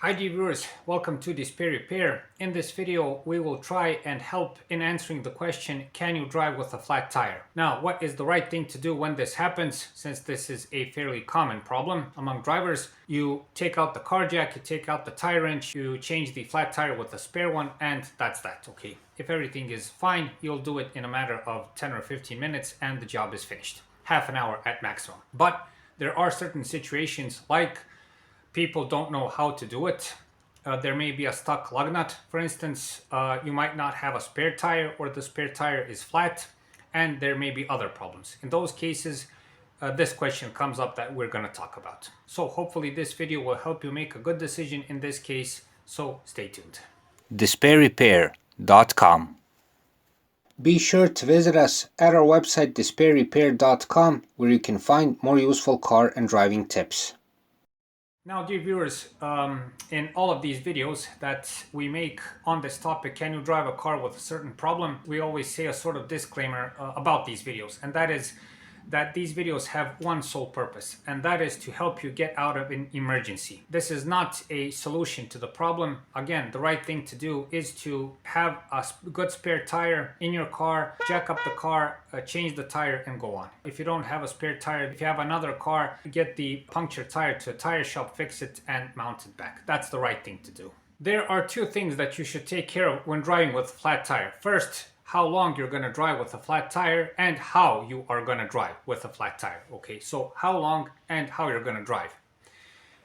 Hi dear viewers, welcome to Display Repair. In this video we will try and help in answering the question, can you drive with a flat tire? Now, what is the right thing to do when this happens? Since this is a fairly common problem among drivers, you take out the car jack, you take out the tire wrench, you change the flat tire with a spare one, and that's that, okay? If everything is fine, you'll do it in a matter of 10 or 15 minutes and the job is finished. Half an hour at maximum. But there are certain situations like people don't know how to do it. There may be a stuck lug nut, for instance. You might not have a spare tire, or the spare tire is flat, and there may be other problems. In those cases, this question comes up that we're going to talk about. So hopefully this video will help you make a good decision in this case, so stay tuned. DispairRepair.com. Be sure to visit us at our website DispairRepair.com, where you can find more useful car and driving tips. Now, dear viewers, in all of these videos that we make on this topic, can you drive a car with a certain problem, we always say a sort of disclaimer about these videos, and that is that these videos have one sole purpose, and that is to help you get out of an emergency. This is not a solution to the problem. Again, the right thing to do is to have a good spare tire in your car, jack up the car, change the tire, and go on. If you don't have a spare tire, if you have another car, get the punctured tire to a tire shop, fix it, and mount it back. That's the right thing to do. There are two things that you should take care of when driving with a flat tire. First, how long you're going to drive with a flat tire, and how you are going to drive with a flat tire. Okay, so how long and how you're going to drive.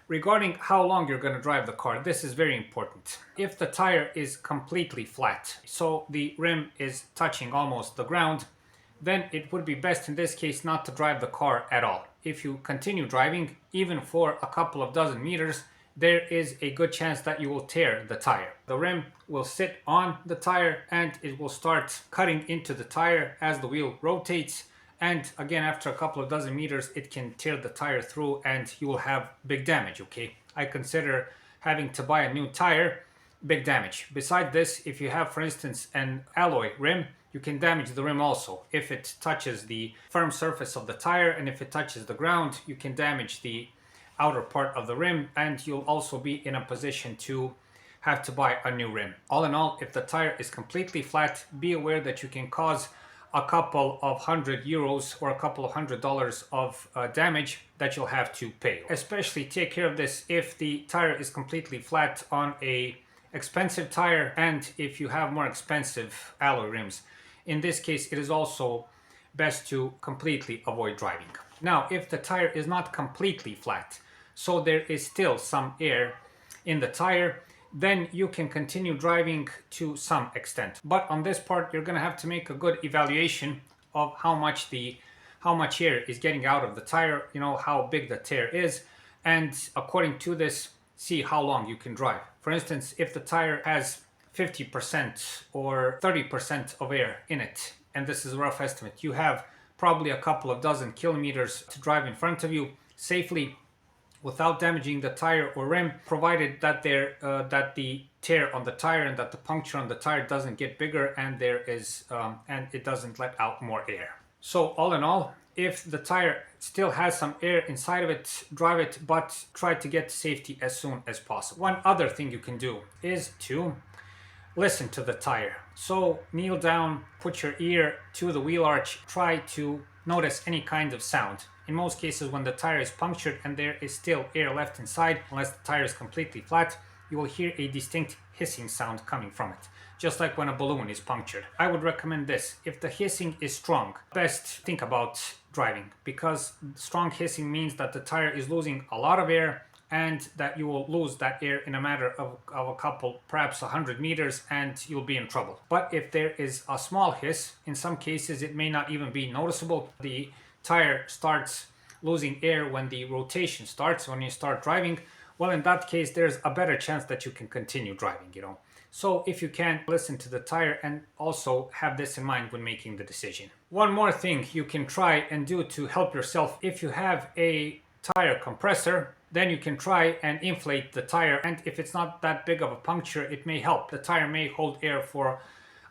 Regarding how long you're going to drive the car, this is very important. If the tire is completely flat, so the rim is touching almost the ground, then it would be best in this case not to drive the car at all. If you continue driving, even for a couple of dozen meters, there is a good chance that you will tear the tire. The rim will sit on the tire and it will start cutting into the tire as the wheel rotates. And again, after a couple of dozen meters, it can tear the tire through and you will have big damage, okay? I consider having to buy a new tire big damage. Besides this, if you have, for instance, an alloy rim, you can damage the rim also. If it touches the firm surface of the tire and if it touches the ground, you can damage the outer part of the rim, and you'll also be in a position to have to buy a new rim. All in all, if the tire is completely flat, be aware that you can cause a couple of €100 or a couple of $100 of damage that you'll have to pay. Especially take care of this if the tire is completely flat on a expensive tire and if you have more expensive alloy rims. In this case, it is also best to completely avoid driving. Now, if the tire is not completely flat, so there is still some air in the tire, then you can continue driving to some extent. But on this part, you're going to have to make a good evaluation of how much air is getting out of the tire, you know, how big the tear is, and according to this, see how long you can drive. For instance, if the tire has 50% or 30% of air in it, and this is a rough estimate, you have probably a couple of dozen kilometers to drive in front of you safely without damaging the tire or rim, provided that that the tear on the tire and that the puncture on the tire doesn't get bigger and and it doesn't let out more air. So all in all, if the tire still has some air inside of it, drive it, but try to get to safety as soon as possible. One other thing you can do is to listen to the tire. So kneel down, put your ear to the wheel arch, try to notice any kind of sound. In most cases, when the tire is punctured and there is still air left inside, unless the tire is completely flat, you will hear a distinct hissing sound coming from it, just like when a balloon is punctured. I would recommend this. If the hissing is strong, best think about driving, because strong hissing means that the tire is losing a lot of air and that you will lose that air in a matter of a couple, perhaps 100 meters, and you'll be in trouble. But if there is a small hiss, in some cases it may not even be noticeable. The tire starts losing air when the rotation starts, when you start driving. Well, in that case, there's a better chance that you can continue driving, you know. So if you can, listen to the tire and also have this in mind when making the decision. One more thing you can try and do to help yourself: if you have a tire compressor, then you can try and inflate the tire, and if it's not that big of a puncture, it may help. The tire may hold air for,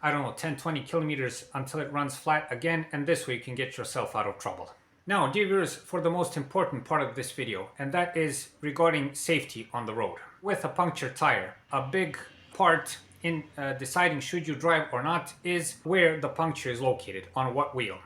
I don't know, 10-20 kilometers until it runs flat again, and this way you can get yourself out of trouble. Now, dear viewers, for the most important part of this video, and that is regarding safety on the road. with a punctured tire, a big part in deciding should you drive or not is where the puncture is located, on what wheel.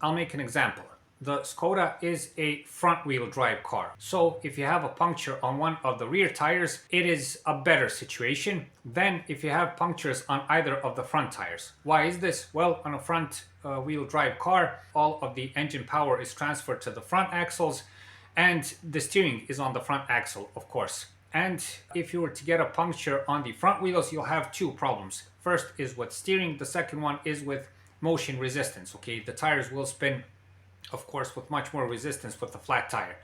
I'll make an example. The Skoda is a front wheel drive car. So if you have a puncture on one of the rear tires, it is a better situation than if you have punctures on either of the front tires. Why is this? Well, on a front wheel drive car, all of the engine power is transferred to the front axles and the steering is on the front axle, of course. And if you were to get a puncture on the front wheels, you'll have two problems. First is with steering, the second one is with motion resistance. Okay, the tires will spin, of course, with much more resistance with the flat tire.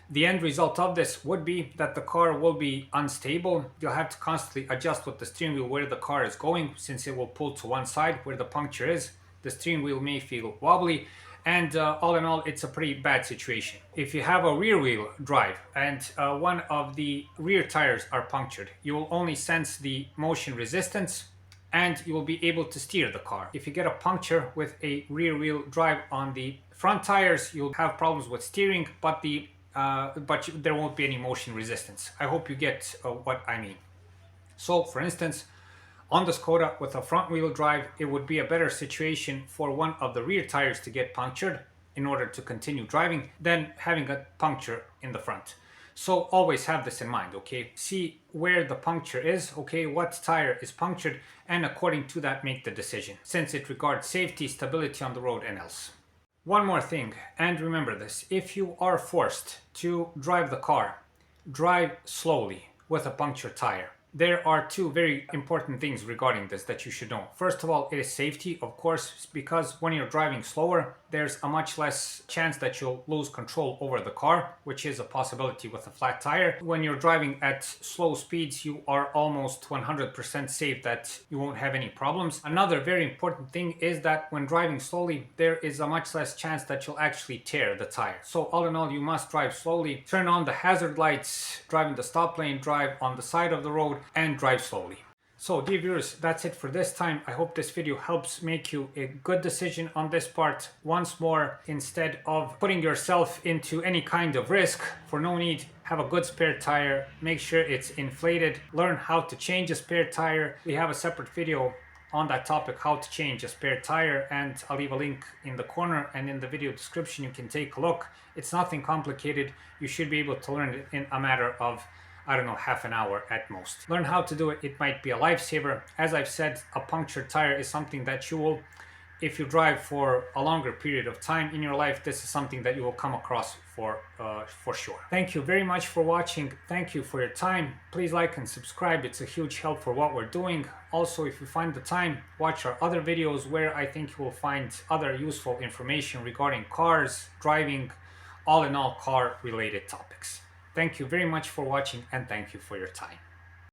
The end result of this would be that the car will be unstable. You'll have to constantly adjust with the steering wheel where the car is going, since it will pull to one side where the puncture is. The steering wheel may feel wobbly, and all in all, it's a pretty bad situation. If you have a rear wheel drive and one of the rear tires are punctured, you will only sense the motion resistance and you will be able to steer the car. If you get a puncture with a rear wheel drive on the front tires, you'll have problems with steering, but there won't be any motion resistance. I hope you get what I mean. So for instance, on the Skoda with a front wheel drive, it would be a better situation for one of the rear tires to get punctured in order to continue driving than having a puncture in the front. So always have this in mind, okay? See where the puncture is, okay? What tire is punctured, and according to that make the decision, since it regards safety, stability on the road, and else. One more thing, and remember this: if you are forced to drive the car, drive slowly with a punctured tire. There are two very important things regarding this that you should know. First of all, it is safety, of course, because when you're driving slower, there's a much less chance that you'll lose control over the car, which is a possibility with a flat tire. When you're driving at slow speeds, you are almost 100% safe that you won't have any problems. Another very important thing is that when driving slowly, there is a much less chance that you'll actually tear the tire. So all in all, you must drive slowly, turn on the hazard lights, drive in the stop lane, drive on the side of the road, and drive slowly. So dear viewers, that's it for this time. I hope this video helps make you a good decision on this part. Once more, instead of putting yourself into any kind of risk for no need, have a good spare tire, make sure it's inflated, learn how to change a spare tire. We have a separate video on that topic, how to change a spare tire, and I'll leave a link in the corner and in the video description. You can take a look. It's nothing complicated. You should be able to learn it in a matter of, I don't know, half an hour at most. Learn how to do it. It might be a lifesaver. As I've said, a punctured tire is something that you will, if you drive for a longer period of time in your life, this is something that you will come across for sure. Thank you very much for watching. Thank you for your time. Please like and subscribe. It's a huge help for what we're doing. Also, if you find the time, watch our other videos where I think you will find other useful information regarding cars, driving, all in all car related topics. Thank you very much for watching, and thank you for your time.